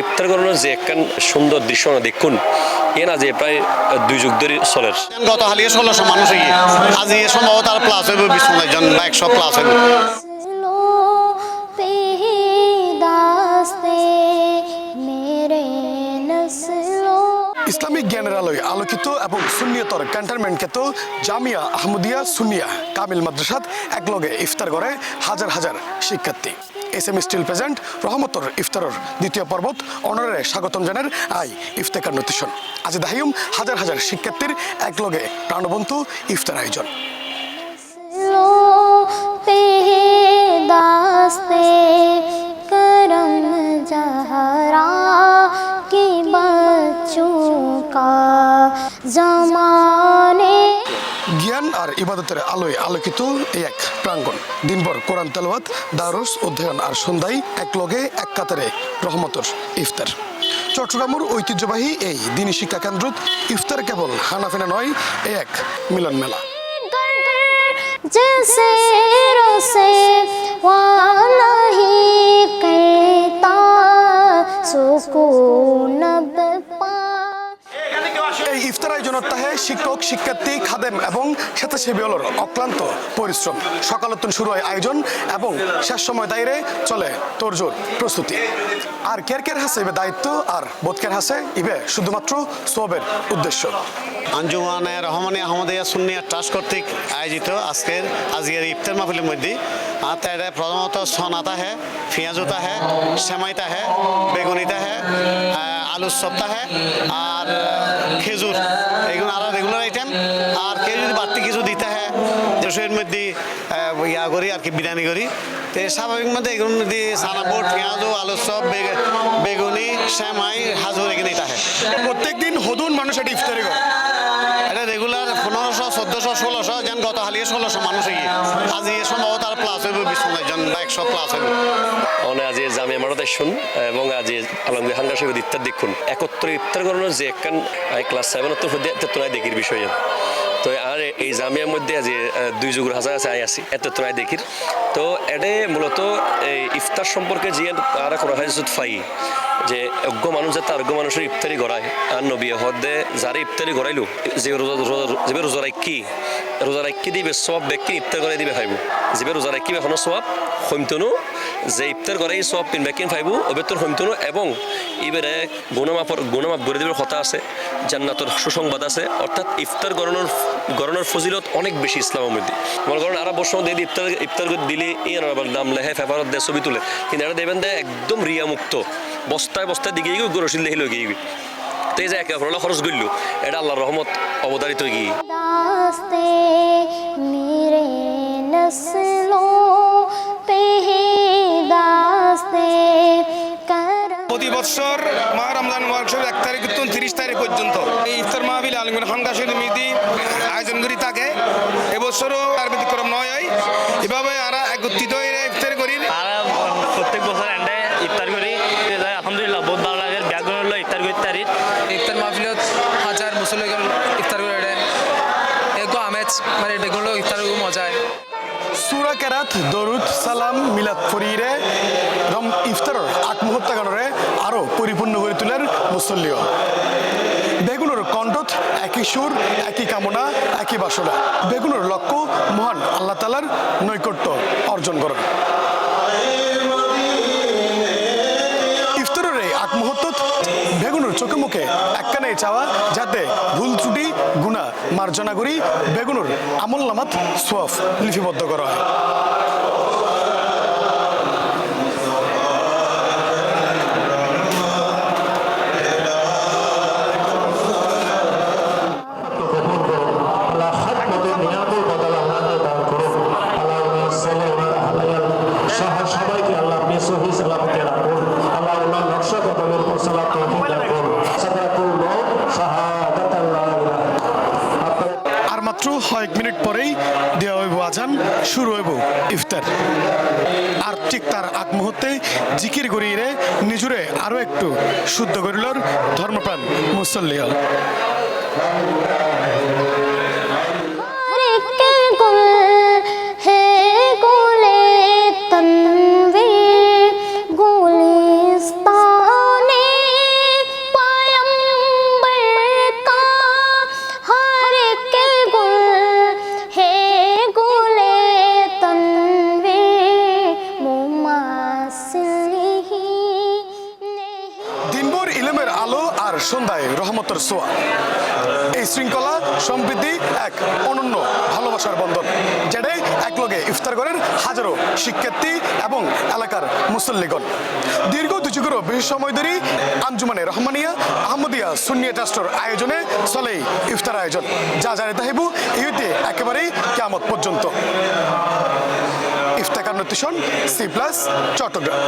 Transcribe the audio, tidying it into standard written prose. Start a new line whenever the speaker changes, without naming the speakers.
ইফতার করানোর যে একখান সুন্দর দৃশ্য না দেখুন এ না যে প্রায় 2 যুগ ধরে চলে
গত হালিয়ে 1600 মানুষ আজ সম্ভবত আর প্লাস হইব 20 জন বা 100 প্লাস হইব।
ইসলামিক জ্ঞানের আলোয় আলোকিত এবং সুন্নিয়তর ক্যান্টনমেন্টকে তো জামিয়া আহমদিয়া সুন্নিয়া কামিল মাদ্রাসাত একলগে ইফতার করে হাজার হাজার শিক্ষার্থী। SM স্টিল প্রেজেন্ট রহমতর ইফতারর দ্বিতীয় পর্বত অনরে স্বাগতম জানার আই ইফতেকার নতিশন আজ দাহিউম হাজার হাজার শিক্ষার্থীর একলগে প্রাণবন্ত ইফতার আয়োজন। জ্ঞান আর ইবাদতের আলোয় আলোকিত এই এক প্রাঙ্গণ। দিনভর কোরআন তেলাওয়াত, দারস অধ্যয়ন আর সন্ধ্যায় একলগে এক কাতারে রহমতর ইফতার। চট্টগ্রামের ঐতিহ্যবাহী এই দিনী শিক্ষা কেন্দ্রত ইফতার কেবল হানাফেনা নয়, এ এক মিলন মেলা। এই ইফতার আয়োজনের তাহে শিক্ষক, শিক্ষার্থী, খাদেম এবং স্বেচ্ছাসেবী হলোর অক্লান্ত পরিশ্রম। সকালতন শুরু হয় আয়োজন এবং শেষ সময় দায়রে চলে তোড়জোড় প্রস্তুতি। আর কের হাসে ইবে দায়িত্ব আর বোধকের হাসে ইবে শুধুমাত্র সোয়াবের উদ্দেশ্য।
আঞ্জুমানে রহমানিয়া আহমদিয়া সুন্নিয়া ট্রাস্ট কর্তৃক আয়োজিত আজকের ইফতার মাহফিলের মধ্যে তাইরে প্রথমত সনাতা হে, পেঁয়াজুতা হে, সেমাইতা হে, বেগুনিতা হে, আলুর সপ্তা হে আর খেজুর, এগুলো আরো রেগুলার আইটেম। আর কেউ যদি বাড়তি কিছু দিতে হয় জোশের মধ্যে ইয়া করি আর কি বিরিয়ানি করি, তো স্বাভাবিক মধ্যে এগুলোর মধ্যে সানাবোট, পেঁয়াজ, আলুর সব, বেগুনি, সেমাই, হাজুর এখানে দিতে হয়।
প্রত্যেক দিন হদুন মানুষ এটা ইফতারি করে।
এটা রেগুলার 1500, 1400, 1600 যেন গত হালিয়ে 1600 মানুষ আজ সম্ভবত আর প্লাস হইব 20 জন বা 100 প্লাস হইব।
আজ জামিয়া মারত শুন এবং আজ আলমগীর হাঙ্গা সাহেব ইফতার দেখুন একত্র ইফতার করানোর যে একখান ক্লাস 7 তোরাই দেখির বিষয়। তো আর এই জামিয়ার মধ্যে আজ 2 যুগের হাজার আছে আই আসি এত তোরাই দেখির। তো এটা মূলত এই ইফতার সম্পর্কে যে আর করা হয় ফাই যে অজ্ঞ মানুষ যাতে অজ্ঞ মানুষের ইফতারি গড়ায় আর নবী হদে যারা ইফতারি গড়াইলো যে রোজা রাখি দিবে সব ব্যক্তি ইফতার করাই দিবে খাইব, যে রোজা রাখি এখনো সব হইমতনু যে ইফতার করাই সব পিন ব্যাকিন খাইব অবেতর হইমতনু এবং এবারে গুণমাপ করে দিবার কথা আছে, জান্নাতের সুসংবাদ আছে। অর্থাৎ ইফতার গণনার ফজিলত অনেক বেশি ইসলামের মধ্যে। মনে করেন আরব বর্ষ দিয়ে ইফতার দিলে এই আবার নাম লেখায় ফেফারত দেয় ছবি তুলে, কিন্তু এটা দেবেন দেয় একদম রিয়া মুক্ত বস্তায় দিকে গরসিল দেখে লগে গিয়ে। তো এই যে একে অপর খরচ করল এটা আল্লাহর রহমত অবতারিত গিয়ে।
প্রতি বছর মাহ রমজান মাসের 1 তারিখ থেকে 30 তারিখ পর্যন্ত এই ইফতার মাহফিল আলমগীর খানকা সমিতি আয়োজন করি থাকে। এবছরও তার ব্যতিক্রম নয়। এভাবে আমরা একত্রিত হয়ে ইফতার করি।
প্রত্যেক বছর এন্ডে ইফতার করি, আলহামদুলিল্লাহ বহুত ভালো লাগে। ব্যাগন হলো ইফতার করতে পারি।
ইফতার মাহফিলত হাজার মুসল্লিগণ ইফতার করে এগো আমেজ মানে বেগুলো ইফতার মজায়।
সূরা কেরাত, দরুদ, সালাম, মিলাদ ফরিরে ইফতারের আগ মুহূর্ত গানরে আরো পরিপূর্ণ করে তোলার মুসল্লিও। বেগুনের কণ্ঠত একই সুর, একই কামনা, একই বাসনা। বেগুনের লক্ষ্য মহান আল্লাহ তাআলার নৈকট্য অর্জন করা। ইফতারের এই আগ মুহূর্তত বেগুনের চোখে মুখে একখানে চাওয়া যাতে ভুল ত্রুটি গুনাহ মার্জনা করি বেগুনের আমল নামাত সোয়াব লিপিবদ্ধ করা হয়। আর মাত্র 1 মিনিট পরেই দেওয়া হইব আজান, শুরু হইব ইফতার। আর ঠিক তার আগ মুহূর্তে জিকির করিয়ে নিজুরে আরো একটু শুদ্ধ করিলর ধর্মপ্রাণ মুসল্লিয়া।
তনবীর গুলিস্তানে
সন্ধ্যায় রহমতের সোয়া। এই শৃঙ্খলা সম্প্রীতি এক অনন্য ভালোবাসার বন্ধন, যেটাই একলগে ইফতার করেন হাজারো শিক্ষার্থী এবং এলাকার মুসল্লিগণ। দীর্ঘ ২ বেশি সময় ধরে আঞ্জুমানে রহমানিয়া আহমদিয়া সুন্নিয়া ট্রাস্টের আয়োজনে চলে ইফতার আয়োজন, যা জারি তাহিবু এই হইতে একেবারেই কিয়ামত পর্যন্ত। ইফতেখার নতিশন, C+ চট্টগ্রাম।